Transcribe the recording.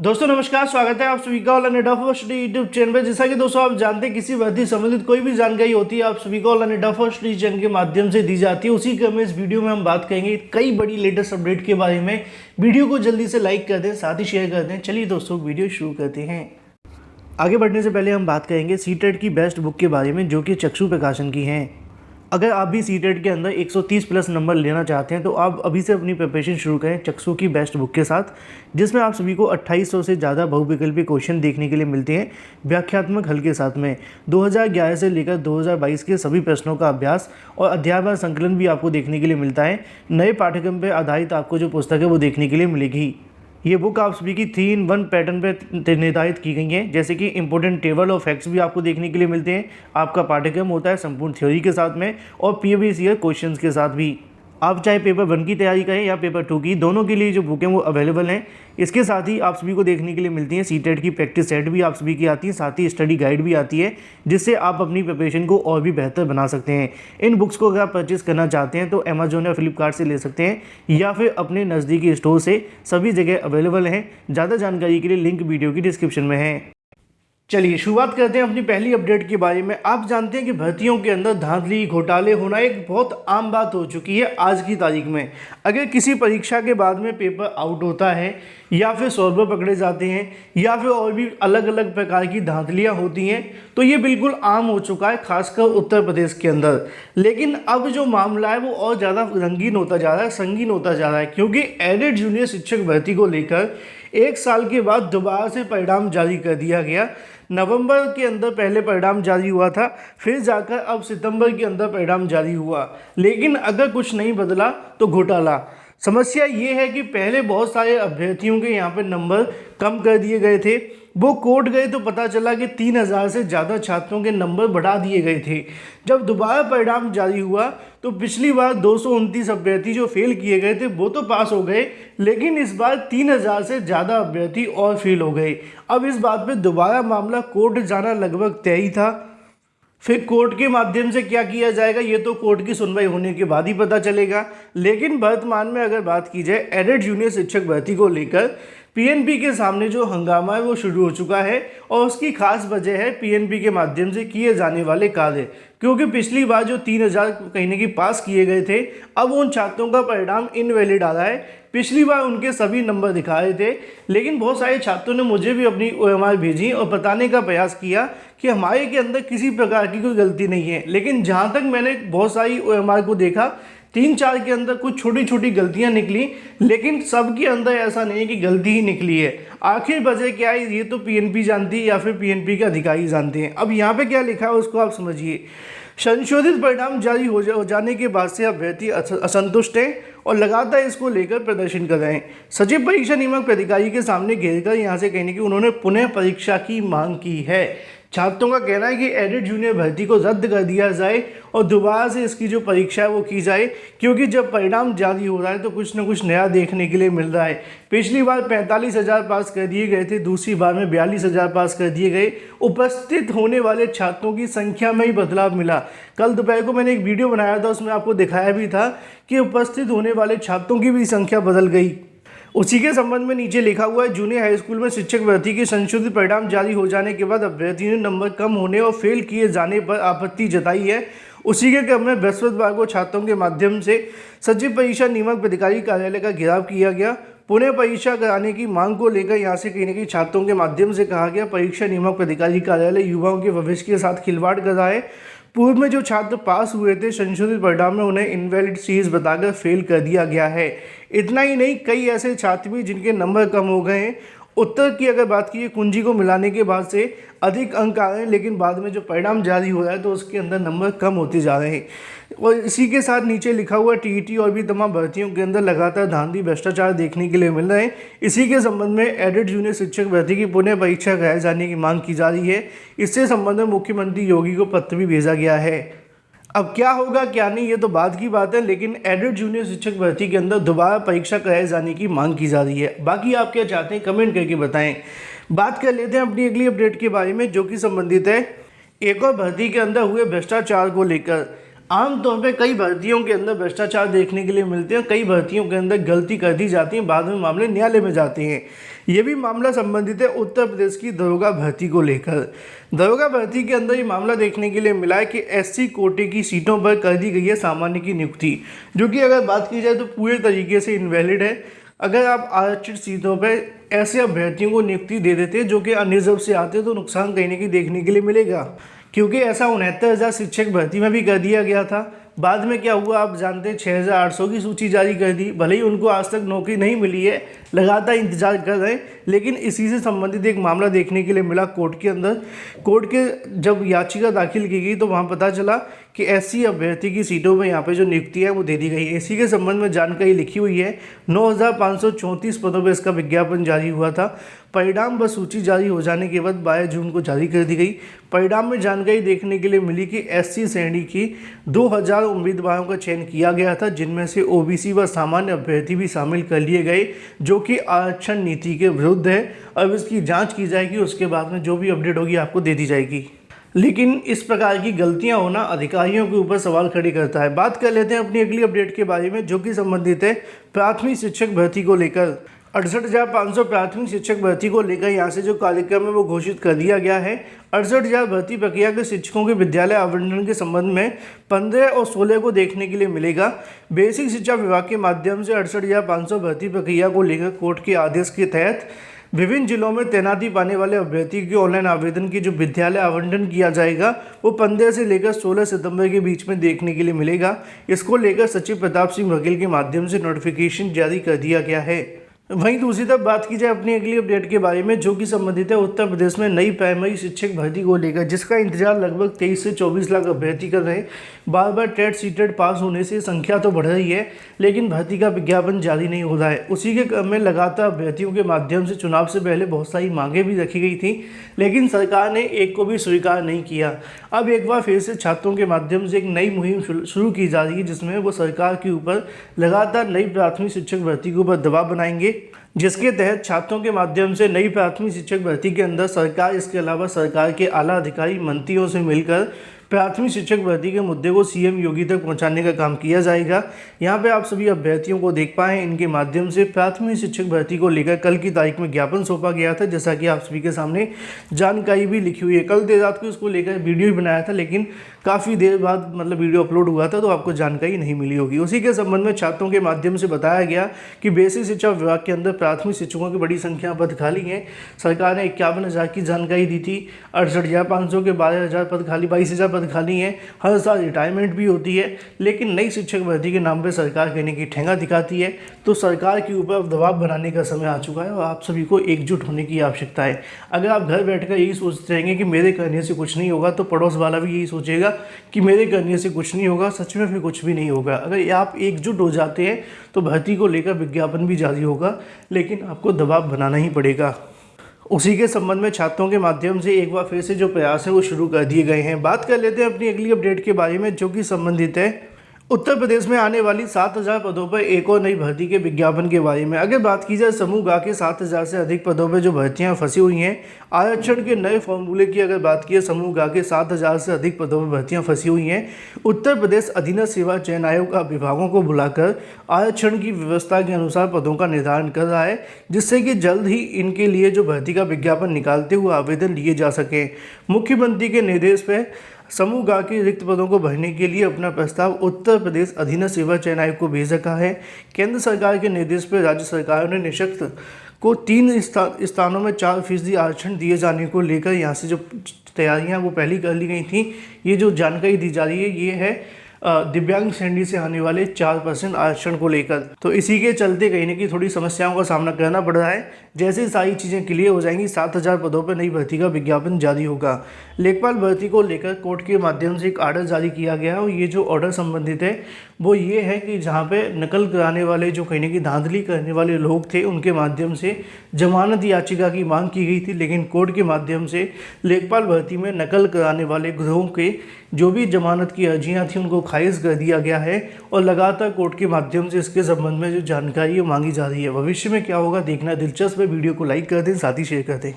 दोस्तों नमस्कार, स्वागत है आप सभी का ऑनलाइन एडा स्टडी यूट्यूब चैनल पर। जैसा कि दोस्तों आप जानते हैं, किसी भर्ती संबंधित कोई भी जानकारी होती है आप सभी को ऑनलाइन एडा स्टडी चैनल के माध्यम से दी जाती है। उसी क्रम में इस वीडियो में हम बात करेंगे कई बड़ी लेटेस्ट अपडेट के बारे में। वीडियो को जल्दी से लाइक कर दें, साथ ही शेयर कर दें। चलिए दोस्तों वीडियो शुरू करते हैं। आगे बढ़ने से पहले हम बात करेंगे सीटेट की बेस्ट बुक के बारे में, जो कि चक्षु प्रकाशन की है। अगर आप भी सीटेट के अंदर 130 प्लस नंबर लेना चाहते हैं तो आप अभी से अपनी प्रिपरेशन शुरू करें चक्षु की बेस्ट बुक के साथ, जिसमें आप सभी को 2800 से ज़्यादा बहुविकल्पी क्वेश्चन देखने के लिए मिलते हैं व्याख्यात्मक हल के साथ में। 2011 से लेकर 2022 के सभी प्रश्नों का अभ्यास और अध्यायवार संकलन भी आपको देखने के लिए मिलता है। नए पाठ्यक्रम पर आधारित आपको जो पुस्तक है वो देखने के लिए मिलेगी। ये बुक आप सभी की 3-in-1 पैटर्न पे निर्धारित की गई है, जैसे कि इंपॉर्टेंट टेबल और फैक्ट्स भी आपको देखने के लिए मिलते हैं। आपका पाठ्यक्रम होता है संपूर्ण थ्योरी के साथ में और प्रीवियस ईयर क्वेश्चंस के साथ भी। आप चाहे पेपर 1 की तैयारी करें या पेपर 2 की, दोनों के लिए जो बुक है वो अवेलेबल हैं। इसके साथ ही आप सभी को देखने के लिए मिलती है सीटेट की प्रैक्टिस सेट भी आप सभी की आती है, साथ ही स्टडी गाइड भी आती है, जिससे आप अपनी प्रिपरेशन को और भी बेहतर बना सकते हैं। इन बुक्स को अगर आप परचेज करना चाहते हैं तो अमेजोन या फ्लिपकार्ट से ले सकते हैं या फिर अपने नज़दीकी स्टोर से, सभी जगह अवेलेबल हैं। ज़्यादा जानकारी के लिए लिंक वीडियो की डिस्क्रिप्शन में है। चलिए शुरुआत करते हैं अपनी पहली अपडेट के बारे में। आप जानते हैं कि भर्तियों के अंदर धांधली घोटाले होना एक बहुत आम बात हो चुकी है आज की तारीख में। अगर किसी परीक्षा के बाद में पेपर आउट होता है या फिर सॉल्वर पकड़े जाते हैं या फिर और भी अलग अलग प्रकार की धांधलियां होती हैं, तो ये बिल्कुल आम हो चुका है, खासकर उत्तर प्रदेश के अंदर। लेकिन अब जो मामला है वो और ज़्यादा रंगीन होता जा रहा है, संगीन होता जा रहा है, क्योंकि एडेड जूनियर शिक्षक भर्ती को लेकर 1 साल के बाद दोबारा से परिणाम जारी कर दिया गया। नवंबर के अंदर पहले परिणाम जारी हुआ था, फिर जाकर अब सितंबर के अंदर परिणाम जारी हुआ। लेकिन अगर कुछ नहीं बदला तो घोटाला। समस्या ये है कि पहले बहुत सारे अभ्यर्थियों के यहाँ पर नंबर कम कर दिए गए थे। वो कोर्ट गए तो पता चला कि 3000 से ज़्यादा छात्रों के नंबर बढ़ा दिए गए थे। जब दोबारा परिणाम जारी हुआ तो पिछली बार 229 अभ्यर्थी जो फेल किए गए थे वो तो पास हो गए, लेकिन इस बार 3000 से ज़्यादा अभ्यर्थी और फेल हो गए। अब इस बात पे दोबारा मामला कोर्ट जाना लगभग तय ही था। फिर कोर्ट के माध्यम से क्या किया जाएगा ये तो कोर्ट की सुनवाई होने के बाद ही पता चलेगा। लेकिन वर्तमान में अगर बात की जाए एडेड जूनियर शिक्षक भर्ती को लेकर, पीएनबी के सामने जो हंगामा है वो शुरू हो चुका है और उसकी खास वजह है पीएनबी के माध्यम से किए जाने वाले कार्य। क्योंकि पिछली बार जो 3000 कहीं ना कहीं पास किए गए थे, अब उन छात्रों का परिणाम इनवैलिड आ रहा है। पिछली बार उनके सभी नंबर दिखा रहे थे, लेकिन बहुत सारे छात्रों ने मुझे भी अपनी ओएमआर भेजी और बताने का प्रयास किया कि हमारे के अंदर किसी प्रकार की कोई गलती नहीं है। लेकिन जहाँ तक मैंने बहुत सारी ओएमआर को देखा, 3-4 के अंदर कुछ छोटी छोटी गलतियां निकली, लेकिन सब के अंदर ऐसा नहीं है कि गलती ही निकली है। आखिर वजह क्या है ये तो पीएनबी जानती है या फिर पीएनबी के अधिकारी जानते हैं। अब यहाँ पे क्या लिखा है उसको आप समझिए। संशोधित परिणाम जारी हो जाने के बाद से अभ्यर्थी असंतुष्ट हैं और लगातार इसको लेकर प्रदर्शन कर रहे हैं। सचिव परीक्षा नियामक प्राधिकारी के सामने घेरकर यहाँ से कहने की उन्होंने पुनः परीक्षा की मांग की है। छात्रों का कहना है कि एडेड जूनियर भर्ती को रद्द कर दिया जाए और दोबारा से इसकी जो परीक्षा है वो की जाए, क्योंकि जब परिणाम जारी हो रहा है तो कुछ ना कुछ नया देखने के लिए मिल रहा है। पिछली बार 45,000 पास कर दिए गए थे, दूसरी बार में 42,000 पास कर दिए गए। उपस्थित होने वाले छात्रों की संख्या में ही बदलाव मिला। कल दोपहर को मैंने एक वीडियो बनाया था, उसमें आपको दिखाया भी था कि उपस्थित होने वाले छात्रों की भी संख्या बदल गई। उसी के संबंध में नीचे लिखा हुआ है, जूनियर हाई स्कूल में शिक्षक भर्ती के संशोधित परिणाम जारी हो जाने के बाद अभ्यर्थियों ने नंबर कम होने और फेल किए जाने पर आपत्ति जताई है। उसी के क्रम में बृहस्पतिवार को छात्रों के माध्यम से सचिव परीक्षा नियामक प्राधिकारी कार्यालय का घेराव किया गया। पुनः परीक्षा कराने की मांग को लेकर यहाँ से कहीं ना कहीं छात्रों के माध्यम से कहा गया, परीक्षा नियामक प्राधिकारी कार्यालय युवाओं के भविष्य के साथ खिलवाड़ कर रहा है। पूर्व में जो छात्र पास हुए थे संशोधित परिणाम में उन्हें इनवैलिड सीरीज बताकर फेल कर दिया गया है। इतना ही नहीं, कई ऐसे छात्र भी जिनके नंबर कम हो गए हैं। उत्तर की अगर बात की, कुंजी को मिलाने के बाद से अधिक अंक आ रहे हैं, लेकिन बाद में जो परिणाम जारी हो रहा है तो उसके अंदर नंबर कम होते जा रहे हैं। और इसी के साथ नीचे लिखा हुआ टीईटी और भी तमाम भर्तियों के अंदर लगातार धांधली भ्रष्टाचार देखने के लिए मिल रहे हैं। इसी के संबंध में एडेड जूनियर शिक्षक भर्ती की पुनः परीक्षा कराए जाने की मांग की जा रही है। इससे संबंध में मुख्यमंत्री योगी को पत्र भी भेजा गया है। अब क्या होगा क्या नहीं ये तो बाद की बात है, लेकिन एडेड जूनियर शिक्षक भर्ती के अंदर दोबारा परीक्षा कराए जाने की मांग की जा रही है। बाकी आप क्या चाहते हैं कमेंट करके बताएं। बात कर लेते हैं अपनी अगली अपडेट के बारे में, जो कि संबंधित है एक और भर्ती के अंदर हुए भ्रष्टाचार को लेकर। आमतौर पे कई भर्तियों के अंदर भ्रष्टाचार देखने के लिए मिलते हैं, कई भर्तियों के अंदर गलती कर दी जाती है, बाद में मामले न्यायालय में जाते हैं। ये भी मामला संबंधित है उत्तर प्रदेश की दरोगा भर्ती को लेकर। दरोगा भर्ती के अंदर ये मामला देखने के लिए मिला है कि एससी कोटे की सीटों पर कर दी गई है सामान्य की नियुक्ति, जो कि अगर बात की जाए तो पूरे तरीके से इनवैलिड है। अगर आप आरक्षित सीटों पर ऐसे अभ्यर्थियों को नियुक्ति दे देते जो कि अनिर्जव से आते तो नुकसान कहीं ना कहीं देखने के लिए मिलेगा, क्योंकि ऐसा 69,000 शिक्षक भर्ती में भी कर दिया गया था। बाद में क्या हुआ आप जानते हैं, 6,800 की सूची जारी कर दी। भले ही उनको आज तक नौकरी नहीं मिली है, लगातार इंतजार कर रहे हैं, लेकिन इसी से संबंधित एक मामला देखने के लिए मिला कोर्ट के अंदर। कोर्ट के जब याचिका दाखिल की गई तो वहाँ पता चला कि एससी अभ्यर्थी की सीटों में यहाँ पे जो नियुक्ति है वो दे दी गई है। इसी के संबंध में जानकारी लिखी हुई है। 9,534 पदों पर इसका विज्ञापन जारी हुआ था। परिणाम व सूची जारी हो जाने के बाद 22 जून को जारी कर दी गई। परिणाम में जानकारी देखने के लिए मिली कि एससी श्रेणी की 2,000 उम्मीदवारों का चयन किया गया था, जिनमें से ओबीसी व सामान्य अभ्यर्थी भी शामिल कर लिए गए, जो कि आरक्षण नीति के विरुद्ध है। अब इसकी जांच की जाएगी, उसके बाद में जो भी अपडेट होगी आपको दे दी जाएगी। लेकिन इस प्रकार की गलतियां होना अधिकारियों के ऊपर सवाल खड़ी करता है। बात कर लेते हैं अपनी अगली अपडेट के बारे में, जो कि संबंधित है प्राथमिक शिक्षक भर्ती को लेकर। 68,500 प्राथमिक शिक्षक भर्ती को लेकर यहाँ से जो कार्यक्रम है वो घोषित कर दिया गया है। 68,000 भर्ती प्रक्रिया के शिक्षकों के विद्यालय आवंटन के संबंध में 15 और 16 को देखने के लिए मिलेगा। बेसिक शिक्षा विभाग के माध्यम से 68,500 भर्ती प्रक्रिया को लेकर कोर्ट के आदेश के तहत विभिन्न जिलों में तैनाती पाने वाले अभ्यर्थी के ऑनलाइन आवेदन की जो विद्यालय आवंटन किया जाएगा वो 15 से लेकर 16 सितंबर के बीच में देखने के लिए मिलेगा। इसको लेकर सचिव प्रताप सिंह बघेल के माध्यम से नोटिफिकेशन जारी कर दिया गया है। वहीं दूसरी तरफ बात की जाए अपनी अगली अपडेट के बारे में, जो कि संबंधित है उत्तर प्रदेश में नई प्राइमरी शिक्षक भर्ती को लेकर, जिसका इंतजार लगभग 23 से 24 लाख अभ्यर्थी कर रहे हैं। बार बार टेट सीटेट पास होने से संख्या तो बढ़ रही है, लेकिन भर्ती का विज्ञापन जारी नहीं हो रहा है। उसी के क्रम में लगातार अभ्यर्थियों के माध्यम से चुनाव से पहले बहुत सारी मांगें भी रखी गई थी, लेकिन सरकार ने एक को भी स्वीकार नहीं किया। अब एक बार फिर से छात्रों के माध्यम से एक नई मुहिम शुरू की जा रही है, जिसमें वो सरकार के ऊपर लगातार नई प्राथमिक शिक्षक भर्ती के ऊपर दबाव बनाएंगे, जिसके तहत छात्रों के माध्यम से नई प्राथमिक शिक्षक भर्ती के अंदर सरकार, इसके अलावा सरकार के आला अधिकारी मंत्रियों से मिलकर प्राथमिक शिक्षक भर्ती के मुद्दे को सीएम योगी तक पहुंचाने का काम किया जाएगा। यहाँ पे आप सभी अभ्यर्थियों को देख पाए, इनके माध्यम से प्राथमिक शिक्षक भर्ती को लेकर कल की तारीख में ज्ञापन सौंपा गया था, जैसा कि आप सभी के सामने जानकारी भी लिखी हुई है। कल देर रात को इसको लेकर वीडियो भी बनाया था, लेकिन काफ़ी देर बाद वीडियो अपलोड हुआ था तो आपको जानकारी नहीं मिली होगी। उसी के संबंध में छात्रों के माध्यम से बताया गया कि बेसिक शिक्षा विभाग के अंदर प्राथमिक शिक्षकों की बड़ी संख्या पद खाली हैं। सरकार ने 51,000 की जानकारी दी थी, 68,500 के 12,000 पद खाली, 22,000 पद खाली हैं। हर साल रिटायरमेंट भी होती है, लेकिन नई शिक्षक भर्ती के नाम पर सरकार कहने की ठेंगा दिखाती है। तो सरकार के ऊपर दबाव बनाने का समय आ चुका है और आप सभी को एकजुट होने की आवश्यकता है। अगर आप घर बैठकर यही सोचते रहेंगे कि मेरे करने से कुछ नहीं होगा, तो पड़ोस वाला भी यही सोचेगा कि मेरे करने से कुछ नहीं होगा। सच में फिर कुछ भी नहीं होगा। अगर आप एकजुट हो जाते हैं तो भर्ती को लेकर विज्ञापन भी जारी होगा, लेकिन आपको दबाव बनाना ही पड़ेगा। उसी के संबंध में छात्रों के माध्यम से एक बार फिर से जो प्रयास है वो शुरू कर दिए गए हैं। बात कर लेते हैं अपनी अगली अपडेट के बारे में, जो कि संबंधित है उत्तर प्रदेश में आने वाली 7,000 पदों पर एक और नई भर्ती के विज्ञापन के बारे में। अगर बात की जाए समूह ग के 7,000 से अधिक पदों पर जो भर्तियां फंसी हुई हैं, आरक्षण के नए फॉर्मूले की अगर बात की समूह ग के 7,000 से अधिक पदों पर भर्तियां फंसी हुई हैं, उत्तर प्रदेश अधीनस्थ सेवा चयन आयोग का विभागों को बुलाकर आरक्षण की व्यवस्था के अनुसार पदों का निर्धारण कर रहा है, जिससे कि जल्द ही इनके लिए जो भर्ती का विज्ञापन निकालते हुए आवेदन लिए जा सकें। मुख्यमंत्री के निर्देश पर समूह ग के रिक्त पदों को भरने के लिए अपना प्रस्ताव उत्तर प्रदेश अधीनस्थ सेवा चयन आयोग को भेज रखा है। केंद्र सरकार के निर्देश पर राज्य सरकारों ने निःशक्त को 3 स्थानों में 4% आरक्षण दिए जाने को लेकर यहाँ से जो तैयारियाँ वो पहले कर ली गई थी। ये जो जानकारी दी जा रही है ये है दिव्यांग श्रेणी से आने वाले 4% आरक्षण को लेकर। तो इसी के चलते कहीं ना कहीं थोड़ी समस्याओं का सामना करना पड़ रहा है। जैसे सारी चीज़ें क्लियर हो जाएंगी, 7,000 पदों पर नई भर्ती का विज्ञापन जारी होगा। लेखपाल भर्ती को लेकर कोर्ट के माध्यम से एक ऑर्डर जारी किया गया है और ये जो ऑर्डर संबंधित है वो ये है कि जहाँ पे नकल कराने वाले, जो कहीं ना कहीं धांधली करने वाले लोग थे, उनके माध्यम से जमानत याचिका की मांग की गई थी, लेकिन कोर्ट के माध्यम से लेखपाल भर्ती में नकल कराने वाले गिरोह के जो भी जमानत की अर्जियाँ थी उनको खारिज कर दिया गया है और लगातार कोर्ट के माध्यम से इसके संबंध में जो जानकारी मांगी जा रही है। भविष्य में क्या होगा देखना दिलचस्प है। वीडियो को लाइक कर दें, साथ ही शेयर कर दें।